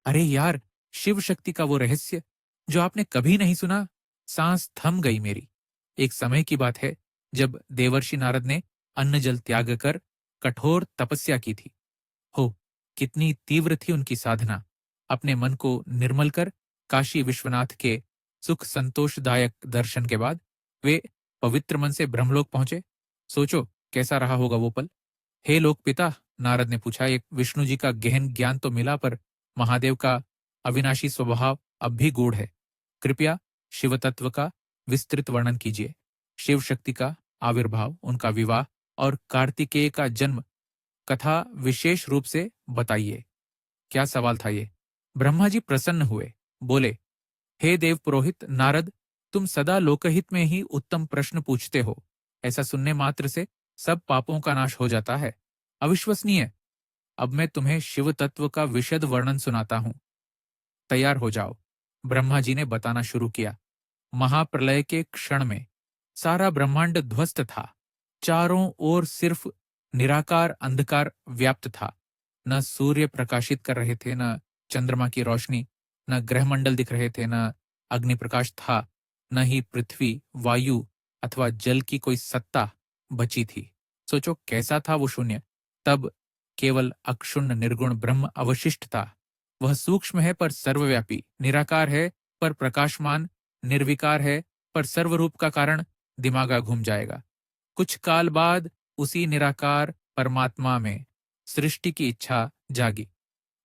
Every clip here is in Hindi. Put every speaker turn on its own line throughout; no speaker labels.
अरे यार, शिव शक्ति का वो रहस्य जो आपने कभी नहीं सुना। सांस थम गई मेरी। एक समय की बात है जब देवर्षि नारद ने अन्न जल त्याग कर कठोर तपस्या की थी। हो, कितनी तीव्र थी उनकी साधना। अपने मन को निर्मल कर काशी विश्वनाथ के सुख संतोषदायक दर्शन के बाद वे पवित्र मन से ब्रह्मलोक पहुंचे। सोचो कैसा रहा होगा वो पल। हे लोक पिता, नारद ने पूछा, एक विष्णु जी का गहन ज्ञान तो मिला पर महादेव का अविनाशी स्वभाव अब भी गूढ़ है। कृपया शिव तत्व का विस्तृत वर्णन कीजिए। शिव शक्ति का आविर्भाव, उनका विवाह और कार्तिकेय का जन्म कथा विशेष रूप से बताइए। क्या सवाल था ये। ब्रह्मा जी प्रसन्न हुए, बोले, हे देव पुरोहित नारद, तुम सदा लोकहित में ही उत्तम प्रश्न पूछते हो। ऐसा सुनने मात्र से सब पापों का नाश हो जाता है। अविश्वसनीय। अब मैं तुम्हें शिव तत्व का विशद वर्णन सुनाता हूं। तैयार हो जाओ। ब्रह्मा जी ने बताना शुरू किया। महाप्रलय के क्षण में सारा ब्रह्मांड ध्वस्त था। चारों ओर सिर्फ निराकार अंधकार व्याप्त था। न सूर्य प्रकाशित कर रहे थे, न चंद्रमा की रोशनी, न ग्रहमंडल दिख रहे थे, न अग्नि प्रकाश था, न ही पृथ्वी, वायु अथवा जल की कोई सत्ता बची थी। सोचो कैसा था वो शून्य। तब केवल अक्षुण्ण निर्गुण ब्रह्म अवशिष्ट था। वह सूक्ष्म है पर सर्वव्यापी, निराकार है पर प्रकाशमान, निर्विकार है पर सर्वरूप का कारण दिमागा घूम जाएगा। कुछ काल बाद उसी निराकार परमात्मा में सृष्टि की इच्छा जागी।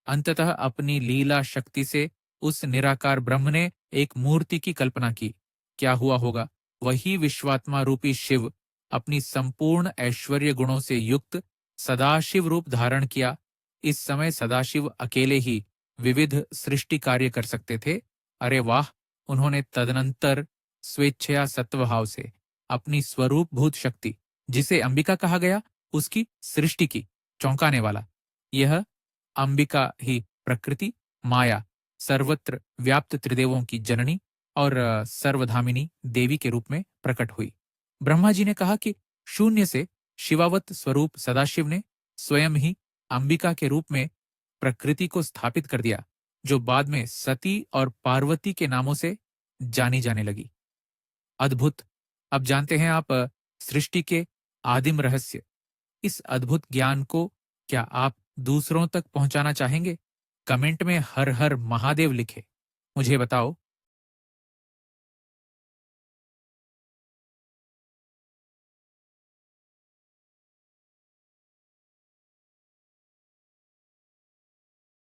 अंततः अपनी लीला शक्ति से उस निराकार ब्रह्म ने एक मूर्ति की कल्पना की। क्या हुआ होगा? वही विश्वात्मा रूपी शिव अपनी संपूर्ण ऐश्वर्य गुणों से युक्त सदाशिव रूप धारण किया। इस समय सदाशिव अकेले ही विविध सृष्टि कार्य कर सकते थे। अरे वाह! उन्होंने तदनंतर स्वेच्छया सत्वभाव से अपनी स्वरूप भूत शक्ति, जिसे अंबिका कहा गया, उसकी सृष्टि की। चौंकाने वाला यह अंबिका ही प्रकृति, माया, सर्वत्र व्याप्त त्रिदेवों की जननी और सर्वधामिनी देवी के रूप में प्रकट हुई। ब्रह्मा जी ने कहा कि शून्य से शिवावत स्वरूप सदाशिव ने स्वयं ही अंबिका के रूप में प्रकृति को स्थापित कर दिया, जो बाद में सती और पार्वती के नामों से जानी जाने लगी। अद्भुत। अब जानते हैं आप सृष्टि के आदिम रहस्य। इस अद्भुत ज्ञान को क्या आप दूसरों तक पहुंचाना चाहेंगे? कमेंट में हर हर महादेव लिखें। मुझे बताओ,